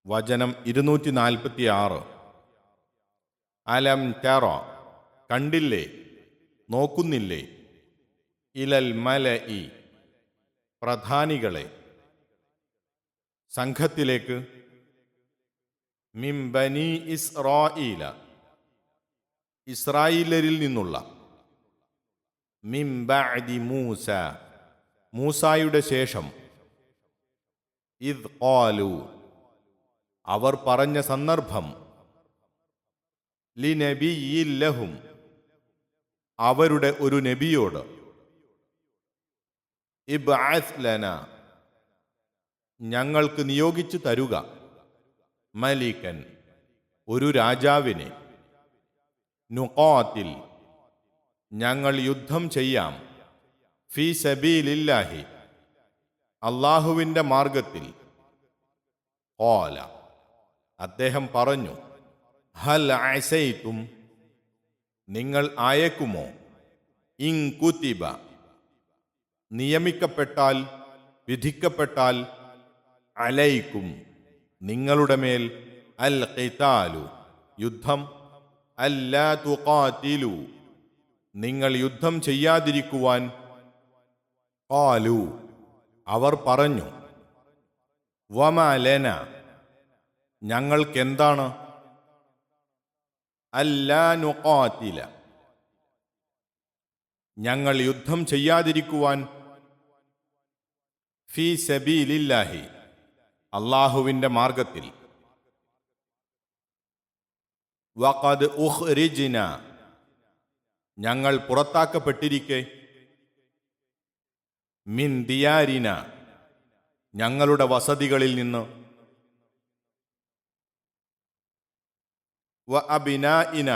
വചനം 246. അലം തറ, കണ്ടില്ലേ, നോക്കുന്നില്ലേ, ഇലൽ മലഇ, പ്രധാനികളെ, സംഘത്തിലേക്ക്, മിൻ ബനി ഇസ്രായീല, ഇസ്രായേലരിൽ നിന്നുള്ള, മിൻ ബഅദി മൂസ, മൂസായുടെ ശേഷം, ഇദ് ഖാലു, അവർ പറഞ്ഞ സന്ദർഭം, ലിനബിയ്യിൻ ലഹും, അവരുടെ ഒരു നബിയോട്, ഇബ്അസ് ലനാ, ഞങ്ങൾക്ക് നിയോഗിച്ചു തരുക, മലികൻ, ഒരു രാജാവിനെ, നുഖാതിൽ, ഞങ്ങൾ യുദ്ധം ചെയ്യാം, ഫീ സബീലില്ലാഹി, അല്ലാഹുവിൻ്റെ മാർഗത്തിൽ. ഖാല, അദ്ദേഹം പറഞ്ഞു, ഹൽ അസൈതും, നിങ്ങൾ ആയേക്കുമോ, ഇൻ കുതിബ, നിയമിക്കപ്പെട്ടാൽ, വിധിക്കപ്പെട്ടാൽ, അലൈക്കും, നിങ്ങളുടെ മേൽ, അൽ ഖിതാലു, യുദ്ധം, അല്ലാ തുഖാതിലു, നിങ്ങൾ യുദ്ധം ചെയ്യാതിരിക്കുവാൻ. ഖാലു, അവർ പറഞ്ഞു, വമാ ലന, ഞങ്ങൾക്കെന്താണ്, അല്ലാ നുഖാതില, ഞങ്ങൾ യുദ്ധം ചെയ്യാതിരിക്കുവാൻ, ഫീ സബീലില്ലാഹി, അല്ലാഹുവിൻ്റെ മാർഗത്തിൽ. വഖദ് ഉഖ്രിജ്ന, ഞങ്ങൾ പുറത്താക്കപ്പെട്ടിരിക്കെ, മിൻ ദിയാരിന, ഞങ്ങളുടെ വസതികളിൽ നിന്ന്, വ അബിനാഇന,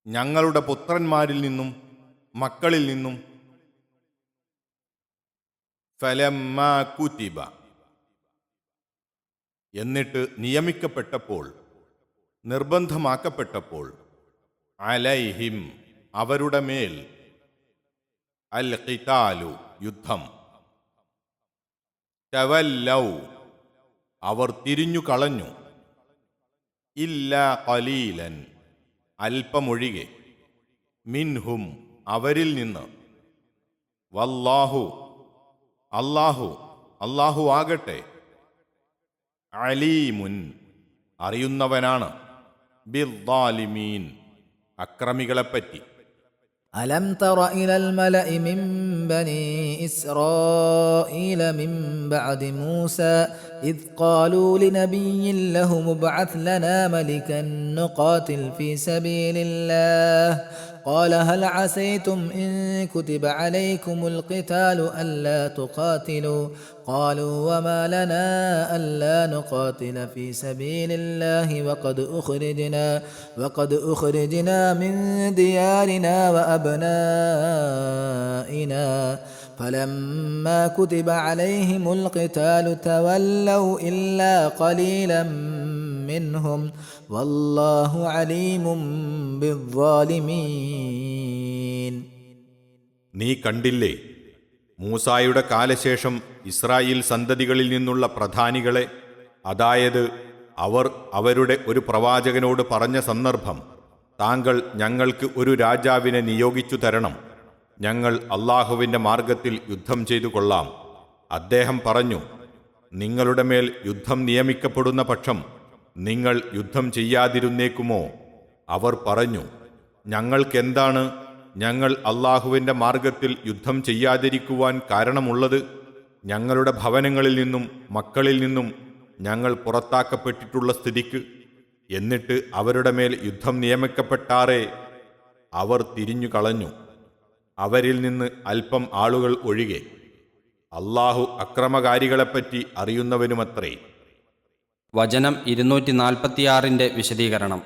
ഞങ്ങളുടെ പുത്രന്മാരിൽ നിന്നും മക്കളിൽ നിന്നും, ഫലമ്മാ കുതിബ, എന്നിട്ട് നിയമിക്കപ്പെട്ടപ്പോൾ, നിർബന്ധമാക്കപ്പെട്ടപ്പോൾ, അലൈഹിം, അവരുടെ മേൽ, അൽ ഖിതാലു, യുദ്ധം, തവല്ലൗ, അവർ തിരിഞ്ഞു കളഞ്ഞു, ഇല്ലാ ഖലീലൻ, അല്പമൊഴികെ, മിൻഹും, അവരിൽ നിന്ന്, വല്ലാഹു, അല്ലാഹു ആകട്ടെ, അലീമുൻ, അറിയുന്നവനാണ്, ബിദ്ദാലിമീൻ, അക്രമികളെപ്പറ്റി. ألم تر إلى الملأ من بني إسرائيل من بعد موسى إذ قالوا لنبي لهم ابعث لنا ملكا نقاتل في سبيل الله قال هل عسيتم إن كتب عليكم القتال ألا تقاتلوا قالوا وما لنا ألا نقاتل في سبيل الله وقد أخرجنا من ديارنا وأبنائنا فلما كتب عليهم القتال تولوا إلا قليلا منهم والله عليم بالظالمين. നീ കണ്ടില്ലേ, മൂസായുടെ കാലശേഷം ഇസ്രായേൽ സന്തതികളിൽ നിന്നുള്ള പ്രധാനികളെ, അതായത് അവർ അവരുടെ ഒരു പ്രവാചകനോട് പറഞ്ഞ സന്ദർഭം, താങ്കൾ ഞങ്ങൾക്ക് ഒരു രാജാവിനെ നിയോഗിച്ചു തരണം, ഞങ്ങൾ അല്ലാഹുവിൻ്റെ മാർഗത്തിൽ യുദ്ധം ചെയ്തു കൊള്ളാം. അദ്ദേഹം പറഞ്ഞു, നിങ്ങളുടെ മേൽ യുദ്ധം നിയമിക്കപ്പെടുന്ന പക്ഷം നിങ്ങൾ യുദ്ധം ചെയ്യാതിരുന്നേക്കുമോ? അവർ പറഞ്ഞു, ഞങ്ങൾക്കെന്താണ്, ഞങ്ങൾ അല്ലാഹുവിൻ്റെ മാർഗത്തിൽ യുദ്ധം ചെയ്യാതിരിക്കുവാൻ കാരണമുള്ളത്? ഞങ്ങളുടെ ഭവനങ്ങളിൽ നിന്നും മക്കളിൽ നിന്നും ഞങ്ങൾ പുറത്താക്കപ്പെട്ടിട്ടുള്ള സ്ഥിതിക്ക്. എന്നിട്ട് അവരുടെ മേൽ യുദ്ധം നിയമിക്കപ്പെട്ടാറേ അവർ തിരിഞ്ഞു കളഞ്ഞു, അവരിൽ നിന്ന് അല്പം ആളുകൾ ഒഴികെ. അല്ലാഹു അക്രമകാരികളെപ്പറ്റി അറിയുന്നവനുമത്രേ. വചനം 246 വിശദീകരണം.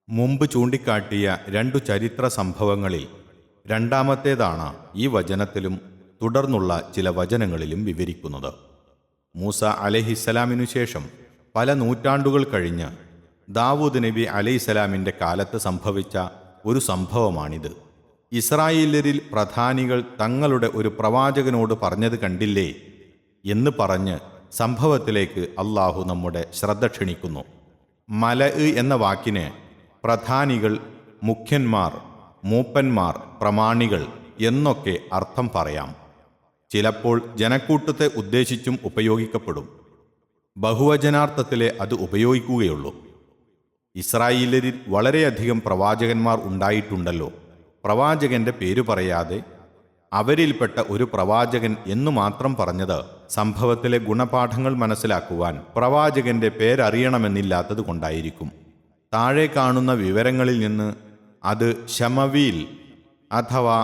മുമ്പ് ചൂണ്ടിക്കാട്ടിയ 2 ചരിത്ര സംഭവങ്ങളിൽ രണ്ടാമത്തേതാണ് ഈ വചനത്തിലും തുടർന്നുള്ള ചില വചനങ്ങളിലും വിവരിക്കുന്നത്. മൂസ അലൈഹിസ്സലാമിനു ശേഷം പല നൂറ്റാണ്ടുകൾ കഴിഞ്ഞ് ദാവൂദ് നബി അലൈഹിസ്സലാമിൻ്റെ കാലത്ത് സംഭവിച്ച ഒരു സംഭവമാണിത്. ഇസ്രായേല്യരിൽ പ്രധാനികൾ തങ്ങളുടെ ഒരു പ്രവാചകനോട് പറഞ്ഞത് കണ്ടില്ലേ, എന്ന് പറഞ്ഞ് സംഭവത്തിലേക്ക് അള്ളാഹു നമ്മുടെ ശ്രദ്ധ ക്ഷണിക്കുന്നു. മല എന്ന വാക്കിന് പ്രധാനികൾ, മുഖ്യന്മാർ, മൂപ്പന്മാർ, പ്രമാണികൾ എന്നൊക്കെ അർത്ഥം പറയാം. ചിലപ്പോൾ ജനക്കൂട്ടത്തെ ഉദ്ദേശിച്ചും ഉപയോഗിക്കപ്പെടും. ബഹുവചനാർത്ഥത്തിലെ അത് ഉപയോഗിക്കുകയുള്ളൂ. ഇസ്രായേല്യരിൽ വളരെയധികം പ്രവാചകന്മാർ ഉണ്ടായിട്ടുണ്ടല്ലോ. പ്രവാചകന്റെ പേരു പറയാതെ അവരിൽപ്പെട്ട ഒരു പ്രവാചകൻ എന്നു മാത്രം പറഞ്ഞത് സംഭവത്തിലെ ഗുണപാഠങ്ങൾ മനസ്സിലാക്കുവാൻ പ്രവാചകന്റെ പേരറിയണമെന്നില്ലാത്തത് കൊണ്ടായിരിക്കും. താഴെ കാണുന്ന വിവരങ്ങളിൽ നിന്ന് അത് ശമവീൽ അഥവാ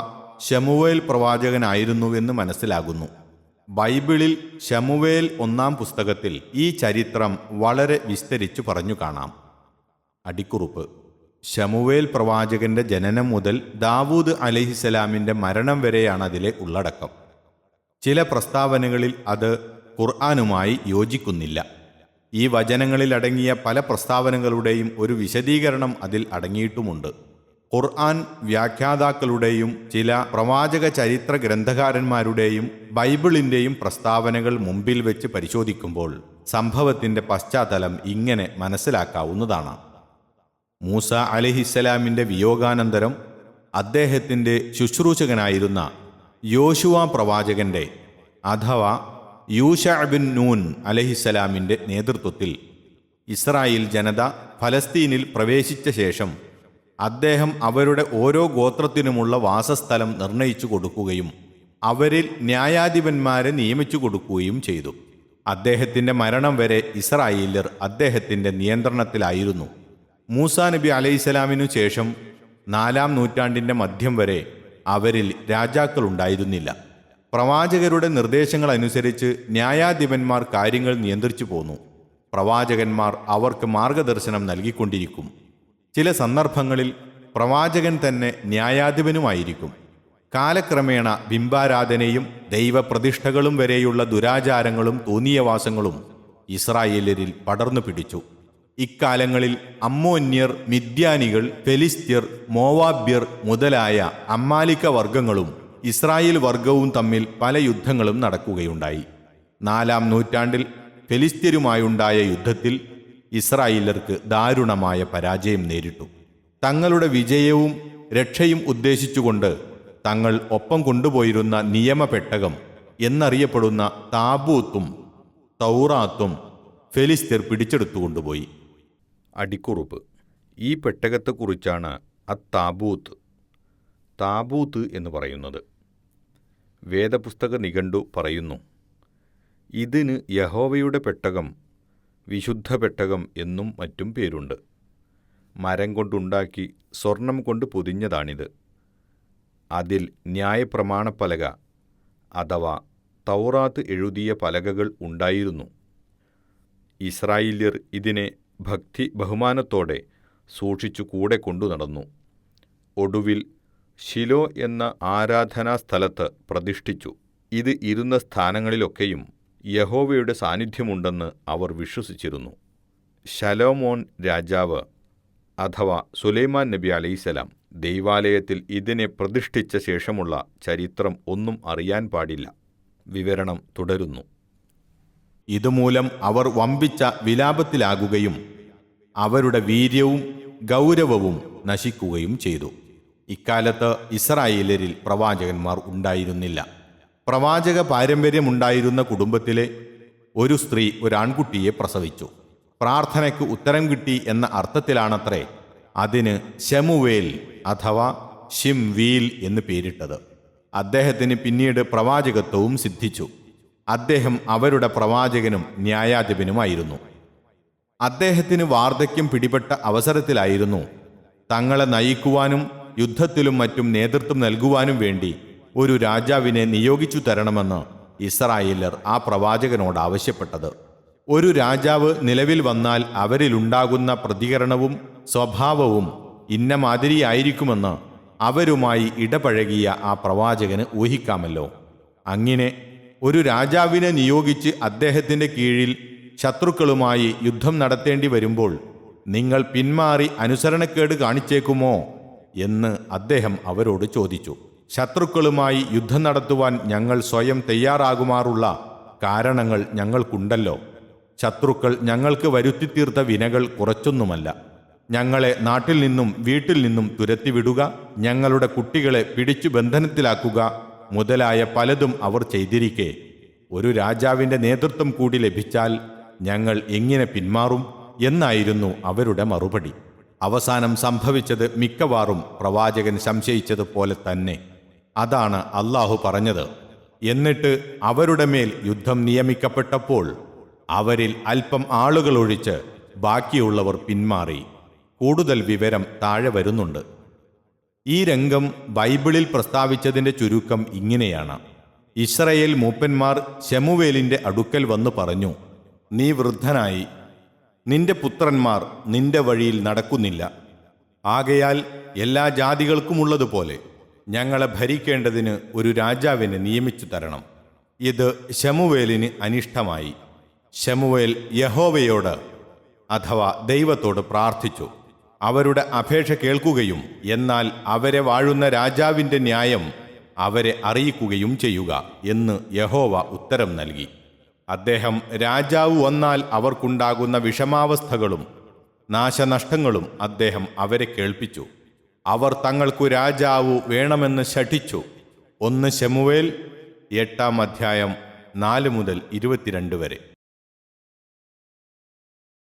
ശമുവേൽ പ്രവാചകനായിരുന്നുവെന്ന് മനസ്സിലാകുന്നു. ബൈബിളിൽ ശമുവേൽ 1-ാം പുസ്തകത്തിൽ ഈ ചരിത്രം വളരെ വിസ്തരിച്ചു പറഞ്ഞു കാണാം. അടിക്കുറിപ്പ്: ശമുവേൽ പ്രവാചകന്റെ ജനനം മുതൽ ദാവൂദ് അലൈഹിസ്സലാമിൻ്റെ മരണം വരെയാണ് അതിലെ ഉള്ളടക്കം. ചില പ്രസ്താവനകളിൽ അത് ഖുർആനുമായി യോജിക്കുന്നില്ല. ഈ വചനങ്ങളിൽ അടങ്ങിയ പല പ്രസ്താവനകളുടെയും ഒരു വിശദീകരണം അതിൽ അടങ്ങിയിട്ടുമുണ്ട്. ഖുർആൻ വ്യാഖ്യാതാക്കളുടെയും ചില പ്രവാചക ചരിത്ര ഗ്രന്ഥകാരന്മാരുടെയും ബൈബിളിൻ്റെയും പ്രസ്താവനകൾ മുമ്പിൽ വെച്ച് പരിശോധിക്കുമ്പോൾ സംഭവത്തിൻ്റെ പശ്ചാത്തലം ഇങ്ങനെ മനസ്സിലാക്കാവുന്നതാണ്. മൂസ അലൈഹിസ്സലാമിൻ്റെ വിയോഗാനന്തരം അദ്ദേഹത്തിൻ്റെ ശുശ്രൂഷകനായിരുന്ന യോശുവ പ്രവാചകന്റെ അഥവാ യൂശഅ ബിൻ നൂൻ അലൈഹിസ്സലാമിൻ്റെ നേതൃത്വത്തിൽ ഇസ്രായേൽ ജനത ഫലസ്തീനിൽ പ്രവേശിച്ച ശേഷം അദ്ദേഹം അവരുടെ ഓരോ ഗോത്രത്തിനുമുള്ള വാസസ്ഥലം നിർണയിച്ചു കൊടുക്കുകയും അവരിൽ ന്യായാധിപന്മാരെ നിയമിച്ചു കൊടുക്കുകയും ചെയ്തു. അദ്ദേഹത്തിൻ്റെ മരണം വരെ ഇസ്രായേല്യർ അദ്ദേഹത്തിൻ്റെ നിയന്ത്രണത്തിലായിരുന്നു. മൂസാ നബി അലൈഹിസ്സലാമിനു ശേഷം 4-ാം നൂറ്റാണ്ടിൻ്റെ മധ്യം വരെ അവരിൽ രാജാക്കളുണ്ടായിരുന്നില്ല. പ്രവാചകരുടെ നിർദ്ദേശങ്ങളനുസരിച്ച് ന്യായാധിപന്മാർ കാര്യങ്ങൾ നിയന്ത്രിച്ചു പോന്നു. പ്രവാചകന്മാർ അവർക്ക് മാർഗദർശനം നൽകിക്കൊണ്ടിരിക്കും. ചില സന്ദർഭങ്ങളിൽ പ്രവാചകൻ തന്നെ ന്യായാധിപനുമായിരിക്കും. കാലക്രമേണ ബിംബാരാധനയും ദൈവപ്രതിഷ്ഠകളും വരെയുള്ള ദുരാചാരങ്ങളും തോന്നിയവാസങ്ങളും ഇസ്രായേല്യരിൽ പടർന്നു പിടിച്ചു. ഇക്കാലങ്ങളിൽ അമ്മോന്യർ, മിദ്യാനികൾ, ഫെലിസ്ത്യർ, മോവാബ്യർ മുതലായ അമ്മാലിക വർഗങ്ങളും ഇസ്രായേൽ വർഗവും തമ്മിൽ പല യുദ്ധങ്ങളും നടക്കുകയുണ്ടായി. 4-ാം നൂറ്റാണ്ടിൽ ഫെലിസ്ത്യരുമായുണ്ടായ യുദ്ധത്തിൽ ഇസ്രായേലർക്ക് ദാരുണമായ പരാജയം നേരിട്ടു. തങ്ങളുടെ വിജയവും രക്ഷയും ഉദ്ദേശിച്ചുകൊണ്ട് തങ്ങൾ ഒപ്പം കൊണ്ടുപോയിരുന്ന നിയമപെട്ടകം എന്നറിയപ്പെടുന്ന താബൂത്തും തൗറാത്തും ഫെലിസ്ത്യർ പിടിച്ചെടുത്തുകൊണ്ടുപോയി. അടിക്കുറിപ്പ്: ഈ പെട്ടകത്തെക്കുറിച്ചാണ് താബൂത്ത് എന്ന് പറയുന്നത്. വേദപുസ്തക നിഘണ്ടു പറയുന്നു, ഇതിന് യഹോവയുടെ പെട്ടകം, വിശുദ്ധ പെട്ടകം എന്നും മറ്റും പേരുണ്ട്. മരം കൊണ്ടുണ്ടാക്കി സ്വർണം കൊണ്ട് പൊതിഞ്ഞതാണിത്. അതിൽ ന്യായപ്രമാണപ്പലക അഥവാ തൗറാത്ത് എഴുതിയ പലകകൾ ഉണ്ടായിരുന്നു. ഇസ്രായേല്യർ ഇതിനെ ഭക്തി ബഹുമാനത്തോടെ സൂക്ഷിച്ചു കൂടെ കൊണ്ടു നടന്നു. ഒടുവിൽ ശിലോ എന്ന ആരാധനാസ്ഥലത്ത് പ്രതിഷ്ഠിച്ചു. ഇത് ഇരുന്ന സ്ഥാനങ്ങളിലൊക്കെയും യഹോവയുടെ സാന്നിധ്യമുണ്ടെന്ന് അവർ വിശ്വസിച്ചിരുന്നു. ശലോമോൻ രാജാവ് അഥവാ സുലൈമാൻ നബി അലൈഹിസ്സലാം ദൈവാലയത്തിൽ ഇതിനെ പ്രതിഷ്ഠിച്ച ശേഷമുള്ള ചരിത്രം ഒന്നും അറിയാൻ പാടില്ല. വിവരണം തുടരുന്നു. ഇതുമൂലം അവർ വമ്പിച്ച വിലാപത്തിലാകുകയും അവരുടെ വീര്യവും ഗൗരവവും നശിക്കുകയും ചെയ്തു. ഇക്കാലത്ത് ഇസ്രായേലരിൽ പ്രവാചകന്മാർ ഉണ്ടായിരുന്നില്ല. പ്രവാചക പാരമ്പര്യമുണ്ടായിരുന്ന കുടുംബത്തിലെ ഒരു സ്ത്രീ ഒരാൺകുട്ടിയെ പ്രസവിച്ചു. പ്രാർത്ഥനയ്ക്ക് ഉത്തരം കിട്ടി എന്ന അർത്ഥത്തിലാണത്രേ അതിന് ശമുവേൽ അഥവാ ശിംവീൽ എന്ന് പേരിട്ടത്. അദ്ദേഹത്തിന് പിന്നീട് പ്രവാചകത്വവും സിദ്ധിച്ചു. അദ്ദേഹം അവരുടെ പ്രവാചകനും ന്യായാധിപനുമായിരുന്നു. അദ്ദേഹത്തിന് വാർദ്ധക്യം പിടിപെട്ട അവസരത്തിലായിരുന്നു തങ്ങളെ നയിക്കുവാനും യുദ്ധത്തിലും മറ്റും നേതൃത്വം നൽകുവാനും വേണ്ടി ഒരു രാജാവിനെ നിയോഗിച്ചു തരണമെന്ന് ഇസ്രായേലർ ആ പ്രവാചകനോട് ആവശ്യപ്പെട്ടത്. ഒരു രാജാവ് നിലവിൽ വന്നാൽ അവരിലുണ്ടാകുന്ന പ്രതികരണവും സ്വഭാവവും ഇന്ന മാതിരിയായിരിക്കുമെന്ന് അവരുമായി ഇടപഴകിയ ആ പ്രവാചകന് ഊഹിക്കാമല്ലോ. അങ്ങനെ ഒരു രാജാവിനെ നിയോഗിച്ച് അദ്ദേഹത്തിൻ്റെ കീഴിൽ ശത്രുക്കളുമായി യുദ്ധം നടത്തേണ്ടി വരുമ്പോൾ നിങ്ങൾ പിന്മാറി അനുസരണക്കേട് കാണിച്ചേക്കുമോ എന്ന് അദ്ദേഹം അവരോട് ചോദിച്ചു. ശത്രുക്കളുമായി യുദ്ധം നടത്തുവാൻ ഞങ്ങൾ സ്വയം തയ്യാറാകുമാറുള്ള കാരണങ്ങൾ ഞങ്ങൾക്കുണ്ടല്ലോ. ശത്രുക്കൾ ഞങ്ങൾക്ക് വരുത്തിത്തീർത്ത വിനകൾ കുറച്ചൊന്നുമല്ല. ഞങ്ങളെ നാട്ടിൽ നിന്നും വീട്ടിൽ നിന്നും തുരത്തിവിടുക, ഞങ്ങളുടെ കുട്ടികളെ പിടിച്ചു ബന്ധനത്തിലാക്കുക മുതലായ പലതും അവർ ചെയ്തിരിക്കെ ഒരു രാജാവിൻ്റെ നേതൃത്വം കൂടി ലഭിച്ചാൽ ഞങ്ങൾ എങ്ങനെ പിന്മാറും എന്നായിരുന്നു അവരുടെ മറുപടി. അവസാനം സംഭവിച്ചത് മിക്കവാറും പ്രവാചകൻ സംശയിച്ചതുപോലെ തന്നെ. അതാണ് അല്ലാഹു പറഞ്ഞത്. എന്നിട്ട് അവരുടെ മേൽ യുദ്ധം നിയമിക്കപ്പെട്ടപ്പോൾ അവരിൽ അല്പം ആളുകളൊഴിച്ച് ബാക്കിയുള്ളവർ പിന്മാറി. കൂടുതൽ വിവരം താഴെ വരുന്നുണ്ട്. ഈ രംഗം ബൈബിളിൽ പ്രസ്താവിച്ചതിൻ്റെ ചുരുക്കം ഇങ്ങനെയാണ്. ഇസ്രയേൽ മൂപ്പന്മാർ ശമൂവേലിൻ്റെ അടുക്കൽ വന്നു പറഞ്ഞു, നീ വൃദ്ധനായി, നിന്റെ പുത്രന്മാർ നിന്റെ വഴിയിൽ നടക്കുന്നില്ല. ആകയാൽ എല്ലാ ജാതികൾക്കുമുള്ളതുപോലെ ഞങ്ങളെ ഭരിക്കേണ്ടതിന് ഒരു രാജാവിനെ നിയമിച്ചു തരണം. ഇത് ശമൂവേലിന് അനിഷ്ടമായി. ശമൂവേൽ യഹോവയോട് അഥവാ ദൈവത്തോട് പ്രാർത്ഥിച്ചു. അവരുടെ അപേക്ഷ കേൾക്കുകയും എന്നാൽ അവരെ വാഴുന്ന രാജാവിൻ്റെ ന്യായം അവരെ അറിയിക്കുകയും ചെയ്യുക എന്ന് യഹോവ ഉത്തരം നൽകി. അദ്ദേഹം രാജാവ് വന്നാൽ അവർക്കുണ്ടാകുന്ന വിഷമാവസ്ഥകളും നാശനഷ്ടങ്ങളും അദ്ദേഹം അവരെ കേൾപ്പിച്ചു. അവർ തങ്ങൾക്കു രാജാവ് വേണമെന്ന് ശഠിച്ചു. 1 ശമൂവേൽ 8 അധ്യായം 4 മുതൽ 22 വരെ.